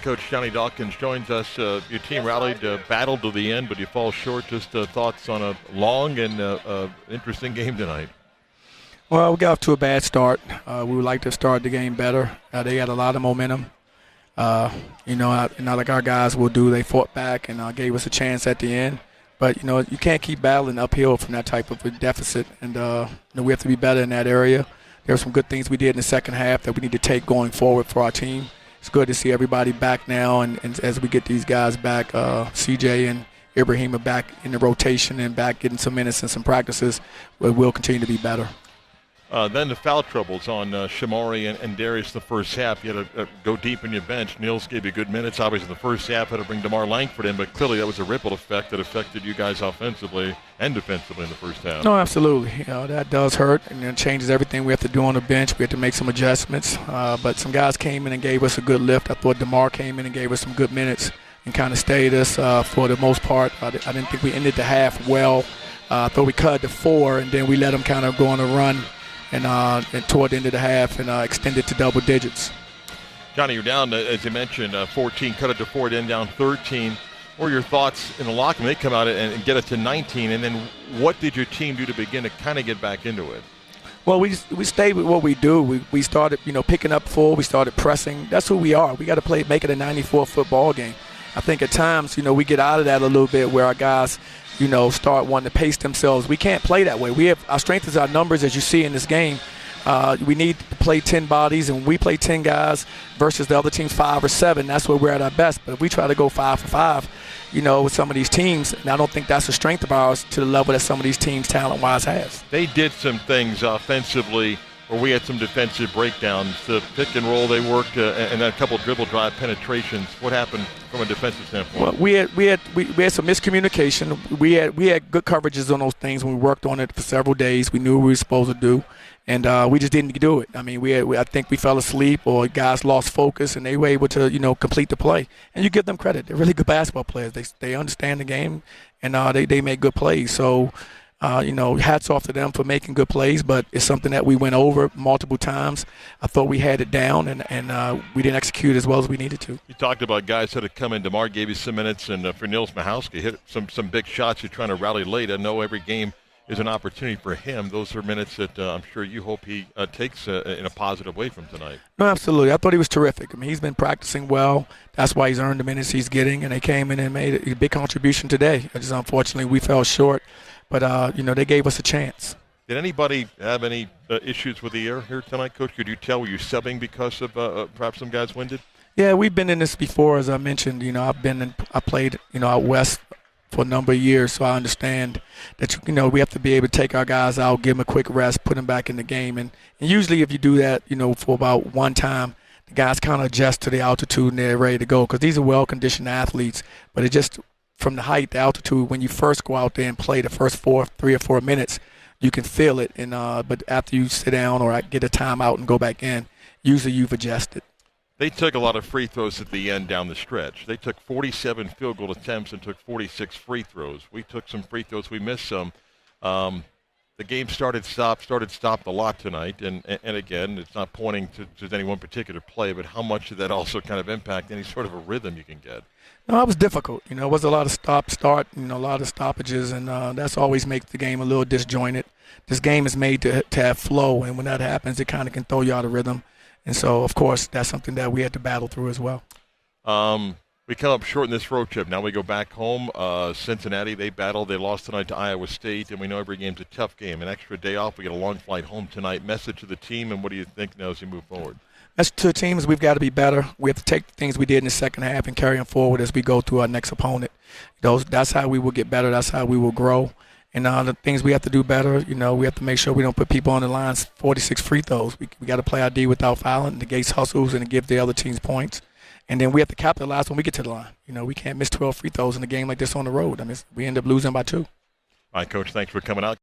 Coach Johnny Dawkins joins us. Your team rallied, battled to the end, but you fall short. Just thoughts on a long and interesting game tonight. Well, we got off to a bad start. We would like to start the game better. They had a lot of momentum. Not like our guys will do. They fought back and gave us a chance at the end. But, you can't keep battling uphill from that type of a deficit. And we have to be better in that area. There were some good things we did in the second half that we need to take going forward for our team. It's good to see everybody back now. And as we get these guys back, CJ and Ibrahim are back in the rotation and back getting some minutes and some practices, we'll continue to be better. Then the foul troubles on Shamari and Darius in the first half. You had to go deep in your bench. Niels gave you good minutes. Obviously, in the first half had to bring DeMar Langford in, but clearly that was a ripple effect that affected you guys offensively and defensively in the first half. No, absolutely. That does hurt, and it changes everything we have to do on the bench. We have to make some adjustments. But some guys came in and gave us a good lift. I thought DeMar came in and gave us some good minutes and kind of stayed us for the most part. I didn't think we ended the half well. I thought we cut to 4, and then we let them kind of go on a run. And toward the end of the half and extended to double digits. Johnny, you're down, as you mentioned, 14, cut it to 4, then down 13. What are your thoughts in the locker room? They come out and get it to 19, and then what did your team do to begin to kind of get back into it? Well, we stayed with what we do. We started, picking up full. We started pressing. That's who we are. We got to make it a 94-foot ball game. I think at times, we get out of that a little bit where our guys – start wanting to pace themselves. We can't play that way. Our strength is our numbers, as you see in this game. We need to play 10 bodies, and we play 10 guys versus the other team's 5 or 7. That's where we're at our best. But if we try to go 5 for 5, with some of these teams, and I don't think that's a strength of ours to the level that some of these teams talent-wise has. They did some things offensively where we had some defensive breakdowns. The pick and roll they worked, and then a couple dribble drive penetrations. What happened from a defensive standpoint? Well, we had some miscommunication. We had good coverages on those things when we worked on it for several days. We knew what we were supposed to do, and we just didn't do it. I mean, I think we fell asleep or guys lost focus, and they were able to complete the play. And you give them credit. They're really good basketball players. They understand the game, and they make good plays. So. Hats off to them for making good plays, but it's something that we went over multiple times. I thought we had it down, and we didn't execute as well as we needed to. You talked about guys that had come in. DeMar gave you some minutes, and for Niels Mahowski hit some big shots. You're trying to rally late. I know every game is an opportunity for him. Those are minutes that I'm sure you hope he takes in a positive way from tonight. No, absolutely. I thought he was terrific. I mean, he's been practicing well. That's why he's earned the minutes he's getting, and they came in and made a big contribution today. Just unfortunately, we fell short. But, they gave us a chance. Did anybody have any issues with the air here tonight, Coach? Could you tell, were you subbing because of perhaps some guys winded? Yeah, we've been in this before, as I mentioned. I played, out west for a number of years, so I understand that, we have to be able to take our guys out, give them a quick rest, put them back in the game. And usually if you do that, for about one time, the guys kind of adjust to the altitude and they're ready to go because these are well-conditioned athletes. But it just – from the height, the altitude, when you first go out there and play the first 3 or 4 minutes, you can feel it. And but after you sit down or get a timeout and go back in, usually you've adjusted. They took a lot of free throws at the end down the stretch. They took 47 field goal attempts and took 46 free throws. We took some free throws. We missed some. The game stopped a lot tonight. And again, it's not pointing to any one particular play, but how much did that also kind of impact any sort of a rhythm you can get? No, it was difficult. It was a lot of stop-start, a lot of stoppages, and that's always makes the game a little disjointed. This game is made to have flow, and when that happens, it kind of can throw you out of rhythm. And so, of course, that's something that we had to battle through as well. We come up short in this road trip. Now we go back home. Cincinnati, they battled. They lost tonight to Iowa State, and we know every game's a tough game. An extra day off. We get a long flight home tonight. Message to the team, and what do you think now as you move forward? As to teams, we've got to be better. We have to take the things we did in the second half and carry them forward as we go to our next opponent. That's how we will get better. That's how we will grow. And the things we have to do better, we have to make sure we don't put people on the lines 46 free throws. We got to play our D without fouling, negate hustles, and give the other teams points. And then we have to capitalize when we get to the line. We can't miss 12 free throws in a game like this on the road. I mean, we end up losing by 2. All right, Coach, thanks for coming out.